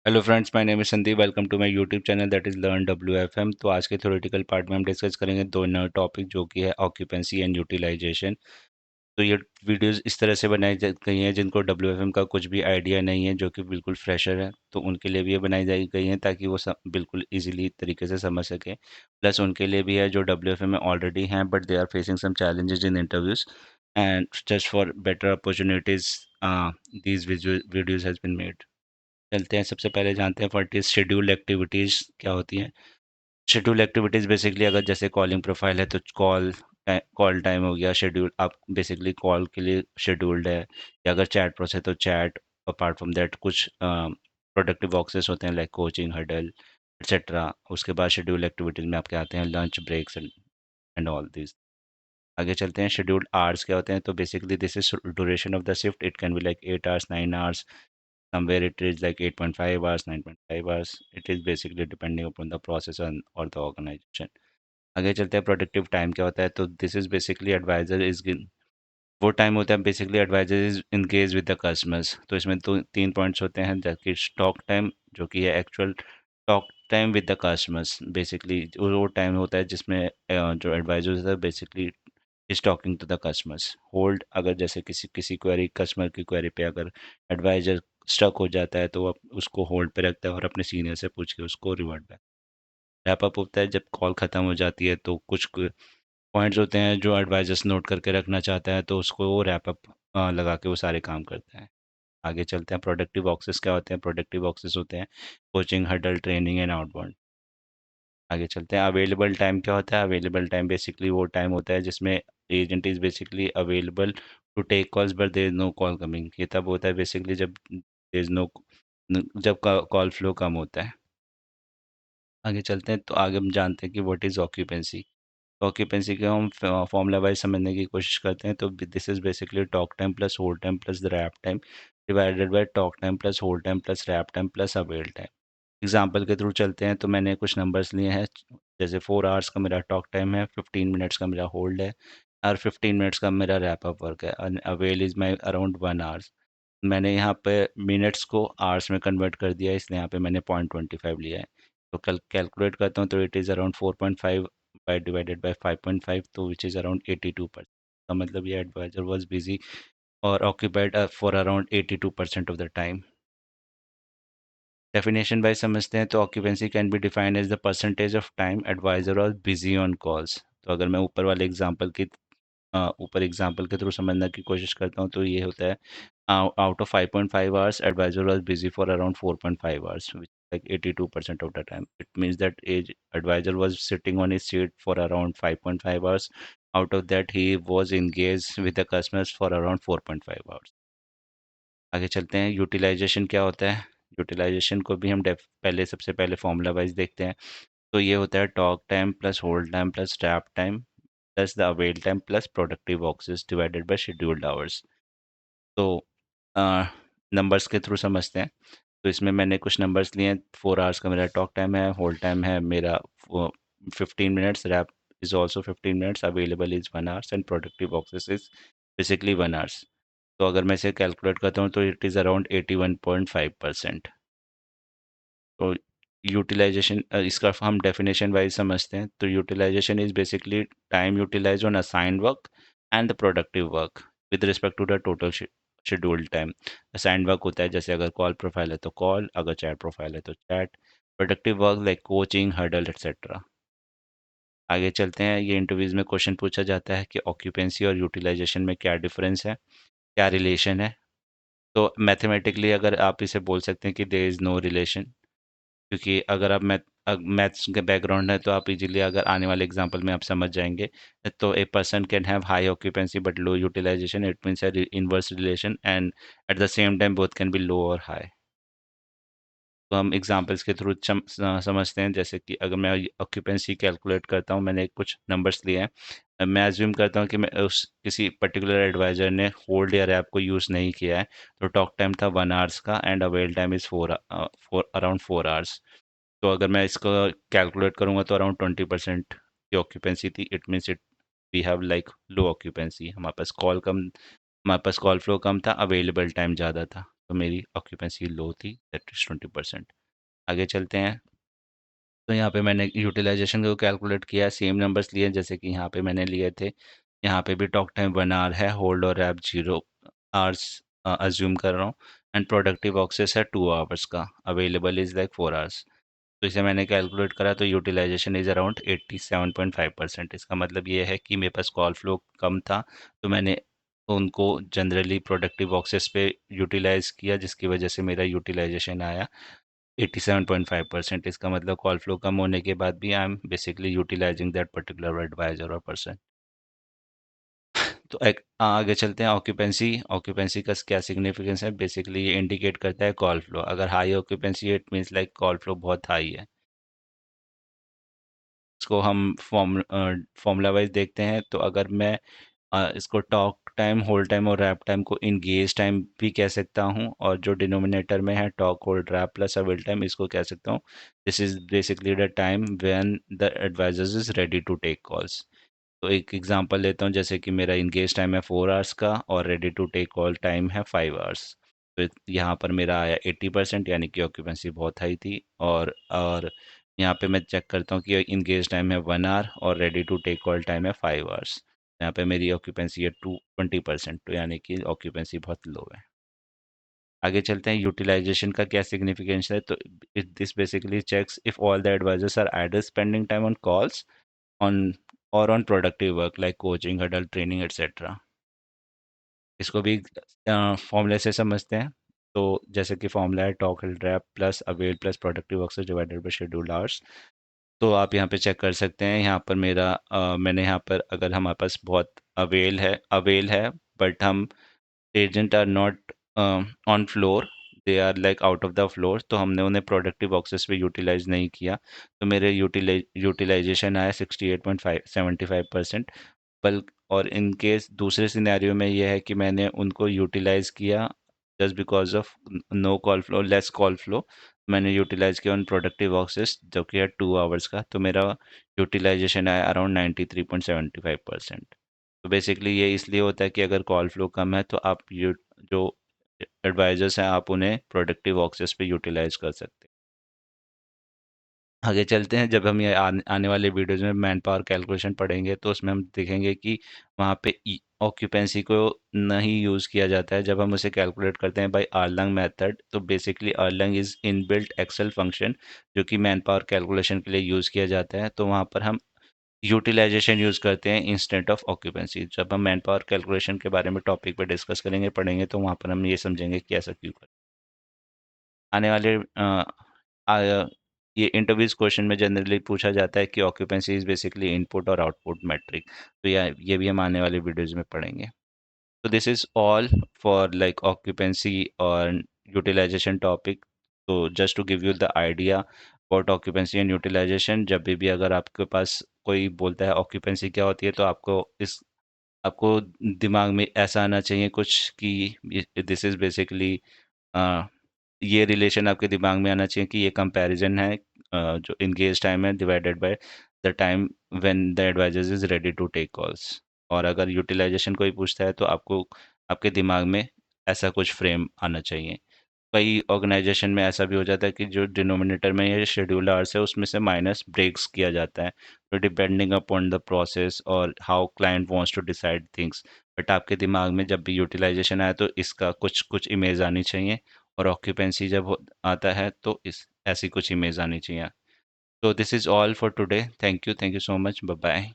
Hello friends, my name is Sandeep. Welcome to my YouTube channel that is learn WFM। तो आज के theoretical part में हम discuss करेंगे दो नए टॉपिक जो कि है ऑक्यूपेंसी एंड यूटिलाइजेशन। तो ये वीडियोस इस तरह से बनाई गई हैं जिनको WFM का कुछ भी आइडिया नहीं है, जो कि बिल्कुल फ्रेशर है, तो उनके लिए भी ये बनाई जाई गई हैं ताकि वो बिल्कुल इजीली तरीके से समझ सकें। प्लस उनके लिए भी है जो WFM में ऑलरेडी हैं but they are facing some challenges in interviews and just for better opportunities these videos has been made. चलते हैं, सबसे पहले जानते हैं व्हाट इज शेड्यूल्ड एक्टिविटीज़ क्या होती हैं। शेड्यूल्ड एक्टिविटीज़ बेसिकली अगर जैसे कॉलिंग प्रोफाइल है तो कॉल टाइम हो गया शेड्यूल, आप बेसिकली कॉल के लिए शेड्यूल्ड है। या अगर चैट प्रोसेस है तो चैट। अपार्ट फ्रॉम दैट कुछ प्रोडक्टिव बॉक्सेस होते हैं लाइक कोचिंग, हडल एक्सेट्रा। उसके बाद शेड्यूल एक्टिविटीज़ में आपके आते हैं lunch breaks and all this. आगे चलते हैं, शेड्यूल्ड आवर्स क्या होते हैं। तो basically this is duration of the shift. It can be like 8 hours, 9 hours. Somewhere it is like 8.5 hours, 9.5 hours. It is basically depending upon the process or the organization. आगे चलते हैं, productive time क्या होता है। तो this is basically advisor is वो time होता है basically advisor is engage with the customers. तो इसमें तो तीन पॉइंट्स होते हैं, जबकि स्टॉक टाइम जो कि है actual talk time with the customers. Basically वो टाइम होता है जिसमें जो एडवाइजर होता है basically is talking to the customers. Hold, अगर जैसे किसी किसी क्वेरी, कस्टमर की क्वेरी पे अगर एडवाइजर स्टक हो जाता है तो वो उसको होल्ड पे रखता है और अपने सीनियर से पूछ के उसको रिवर्ट बैक। रैप अप होता है जब कॉल ख़त्म हो जाती है, तो कुछ पॉइंट्स होते हैं जो एडवाइजर्स नोट करके रखना चाहता है तो उसको वो रैप अप लगा के वो सारे काम करते हैं। आगे चलते हैं, प्रोडक्टिव बॉक्सेस क्या होते हैं। प्रोडक्टिव बॉक्सेस होते हैं coaching, huddle, training and outbound. आगे चलते हैं, अवेलेबल टाइम क्या होता है। अवेलेबल टाइम बेसिकली वो टाइम होता है जिसमें agent is basically available to take calls but there is no call coming. ये तब होता है बेसिकली जब देयर इज नो, जब कॉल फ्लो कम होता है। आगे चलते हैं, तो आगे हम जानते हैं कि व्हाट इज़ ऑक्यूपेंसी। ऑक्यूपेंसी को हम फॉर्मूला वाइज समझने की कोशिश करते हैं। तो this is basically talk time plus hold time plus the wrap time divided by talk time plus hold time plus wrap time plus avail time. Example के through चलते हैं, तो मैंने कुछ नंबर्स लिए हैं। जैसे 4 hours का मेरा टॉक टाइम है, 15 minutes का मेरा होल्ड है और 15 minutes का मेरा रैप अप वर्क है। Avail is my around 1 hour। मैंने यहाँ पे मिनट्स को आवर्स में कन्वर्ट कर दिया है, इसलिए यहाँ पे मैंने 0.25 लिया है। तो कल कैलकुलेट करता हूँ तो it is around 4.5 by divided by 5.5, तो विच इज़ अराउंड 82%। तो मतलब ये एडवाइजर वॉज बिजी और occupied for around 82% of the time. Definition wise समझते हैं, तो occupancy can be defined as the percentage of time advisor और बिजी ऑन कॉल्स। तो अगर मैं ऊपर वाले एग्जांपल की ऊपर एग्जांपल के थ्रू समझने की कोशिश करता हूँ तो ये होता है, out of 5.5 hours advisor was busy for around 4.5 hours which is like 82% of the time. It means that age advisor was sitting on his seat for around 5.5 hours. Out of that he was engaged with the customers for around 4.5 hours. आगे चलते हैं, utilisation क्या होता है। Utilisation को भी हम पहले सबसे पहले फॉर्मूला वाइज देखते हैं। तो ये होता है talk time plus hold time plus wrap time plus the avail time plus productive boxes divided by scheduled hours. तो नंबर्स के थ्रू समझते हैं। तो इसमें मैंने कुछ नंबर्स लिए हैं। 4 hours का मेरा टॉक टाइम है, होल्ड टाइम है मेरा 15 minutes, wrap is also 15 minutes, available is 1 hours and productive boxes is basically 1 hours। तो अगर मैं इसे कैलकुलेट करता हूँ तो इट इज़ अराउंड 81.5%। तो यूटिलाइजेशन, इसका हम डेफिनेशन वाइज समझते हैं। तो utilization is basically time utilize on assigned work and the productive work with respect to the total scheduled time. Assigned work होता है जैसे अगर कॉल प्रोफाइल है तो कॉल, अगर चैट प्रोफाइल है तो chat. Productive work like coaching, huddle etcetera. आगे चलते हैं, ये इंटरव्यूज में क्वेश्चन पूछा जाता है कि ऑक्यूपेंसी और यूटिलाइजेशन में क्या डिफरेंस है, क्या रिलेशन है। तो मैथमेटिकली अगर आप इसे बोल सकते हैं कि देयर इज़ नो रिलेशन, क्योंकि अगर आप मैथ्स के बैकग्राउंड है तो आप इजीली अगर आने वाले एग्जांपल में आप समझ जाएंगे। तो a person can have high occupancy but low utilization, it means inverse relation and at the same time both can be low और हाई। तो हम एग्जांपल्स के थ्रू समझते हैं, जैसे कि अगर मैं ऑक्यूपेंसी कैलकुलेट करता हूँ, मैंने कुछ नंबर्स लिए हैं। मैं एज्यूम करता हूँ कि मैं उस किसी पर्टिकुलर एडवाइजर ने होल्ड या रैप को यूज़ नहीं किया है। तो टॉक टाइम था 1 hours का and avail time is around 4 hours। तो अगर मैं इसको कैलकुलेट करूँगा तो अराउंड 20% की ऑक्यूपेंसी थी। It means it we have like low occupancy. हमारे पास कॉल फ्लो कम था, अवेलेबल टाइम ज़्यादा था। तो मेरी ऑक्यूपेंसी लो थी, दैट इज़ 20%। आगे चलते हैं। तो यहाँ पे मैंने यूटिलाइजेशन को कैलकुलेट किया, सेम नंबर्स लिए जैसे कि यहाँ पे मैंने लिए थे। यहाँ पे भी टॉक टाइम 1 आवर है, होल्ड और रैप 0 आवर्स अज्यूम कर रहा हूँ, एंड प्रोडक्टिव ऑक्सेस है 2 आवर्स का, अवेलेबल इज़ लाइक 4 आवर्स। तो इसे मैंने कैलकुलेट करा तो यूटिलाइजेशन इज़ अराउंड 87.5%। इसका मतलब ये है कि मेरे पास कॉल फ्लो कम था, तो मैंने उनको जनरली प्रोडक्टिव ऑक्सेस पे यूटिलाइज़ किया, जिसकी वजह से मेरा यूटिलाइजेशन आया 87.5%। इसका मतलब कॉल फ्लो कम होने के बाद भी I am basically utilizing that particular advisor और पर्सन। तो एक आगे चलते हैं। ऑक्यूपेंसी, ऑक्यूपेंसी का क्या सिग्निफिकेंस है? बेसिकली ये इंडिकेट करता है कॉल फ्लो। अगर high occupancy it means like call flow बहुत हाई है। इसको हम फॉर्मूला वाइज देखते हैं। तो अगर मैं इसको टॉक टाइम, होल्ड टाइम और रैप टाइम को इंगेज टाइम भी कह सकता हूँ, और जो डिनोमिनेटर में है talk, hold, wrap plus avail time, इसको कह सकता हूँ this is basically the time when the advisor is ready to take calls. तो एक एग्जांपल लेता हूँ, जैसे कि मेरा इंगेज टाइम है 4 आवर्स का और ready to take call time है 5 आवर्स। तो यहाँ पर मेरा आया 80%, यानी कि ऑक्यूपेंसी बहुत हाई थी। और यहाँ पे मैं चेक करता हूँ कि इंगेज टाइम है 1 आवर और ready to take call time है 5 आवर्स। यहाँ पे मेरी ऑक्यूपेंसी है 20%, तो यानी कि ऑक्यूपेंसी बहुत लो है। आगे चलते हैं। यूटिलाइजेशन का क्या सिग्निफिकेंस है? तो this basically checks if all the advisors are either spending time on calls on और on productive work like coaching, huddle, training etcetera. इसको भी फॉर्मूले से समझते हैं। तो जैसे कि फॉर्मूला है talk, hill, wrap plus avail plus productive work divided by scheduled hours. तो आप यहाँ पे चेक कर सकते हैं। यहाँ पर मेरा मैंने यहाँ पर, अगर हमारे पास बहुत अवेल है बट हम agent are not on floor, they are like out of the floor, तो हमने उन्हें प्रोडक्टिव ऑक्सेस पे यूटिलाइज नहीं किया, तो मेरे यूटिलाइजेशन आया 68.75%। बल्कि और इन केस दूसरे सिनेरियो में ये है कि मैंने उनको यूटिलाइज किया just because of no call flow, less call flow, मैंने यूटिलाइज किया उन प्रोडक्टिव ऑक्सेस जो कि है 2 आवर्स का, तो मेरा यूटिलाइजेशन आया अराउंड 93.75%। तो बेसिकली ये इसलिए होता है कि अगर कॉल फ्लो कम है तो आप जो एडवाइजर्स हैं आप उन्हें प्रोडक्टिव ऑक्सेस पे यूटिलाइज कर सकते हैं। आगे चलते हैं। जब हम ये आने वाले वीडियोज़ में मैन पावर कैलकुलेशन पढ़ेंगे तो उसमें हम देखेंगे कि वहाँ पे ऑक्यूपेंसी को नहीं यूज़ किया जाता है जब हम उसे कैलकुलेट करते हैं बाय आर्लंग मेथड। तो basically Erlang is inbuilt Excel function जो कि मैन पावर कैलकुलेशन के लिए यूज़ किया जाता है। तो वहाँ पर हम यूटिलाइजेशन यूज़ करते हैं इंस्टेंट ऑफ ऑक्यूपेंसी। जब हम मैन पावर कैलकुलेशन के बारे में टॉपिक पे डिस्कस करेंगे, पढ़ेंगे, तो वहाँ पर हम ये समझेंगे कि ऐसा क्यों करें। आने वाले ये इंटरव्यूज क्वेश्चन में जनरली पूछा जाता है कि ऑक्यूपेंसी इज बेसिकली इनपुट और आउटपुट मैट्रिक। तो ये भी हम आने वाले वीडियोज में पढ़ेंगे। तो this is all for like occupancy और यूटिलाइजेशन टॉपिक। तो just to give you the idea about occupancy and utilization, जब भी अगर आपके पास कोई बोलता है ऑक्यूपेंसी क्या होती है, तो आपको दिमाग में ऐसा आना चाहिए कुछ कि दिस इज बेसिकली ये रिलेशन आपके दिमाग में आना चाहिए कि ये कंपैरिजन है जो इंगेज टाइम है divided by the time when the advisor is ready to take calls. और अगर यूटिलाइजेशन कोई पूछता है तो आपको आपके दिमाग में ऐसा कुछ फ्रेम आना चाहिए। कई ऑर्गेनाइजेशन में ऐसा भी हो जाता है कि जो डिनोमिनेटर में ये शेड्यूल आवर्स है उसमें से माइनस ब्रेक्स किया जाता है, तो डिपेंडिंग अपॉन द प्रोसेस और how client wants to decide things. But आपके दिमाग में जब भी यूटिलाइजेशन आए तो इसका कुछ कुछ इमेज आनी चाहिए, और ऑक्यूपेंसी जब आता है तो इस ऐसी कुछ इमेज आनी चाहिए। तो this is all for today. Thank you so much, bye bye.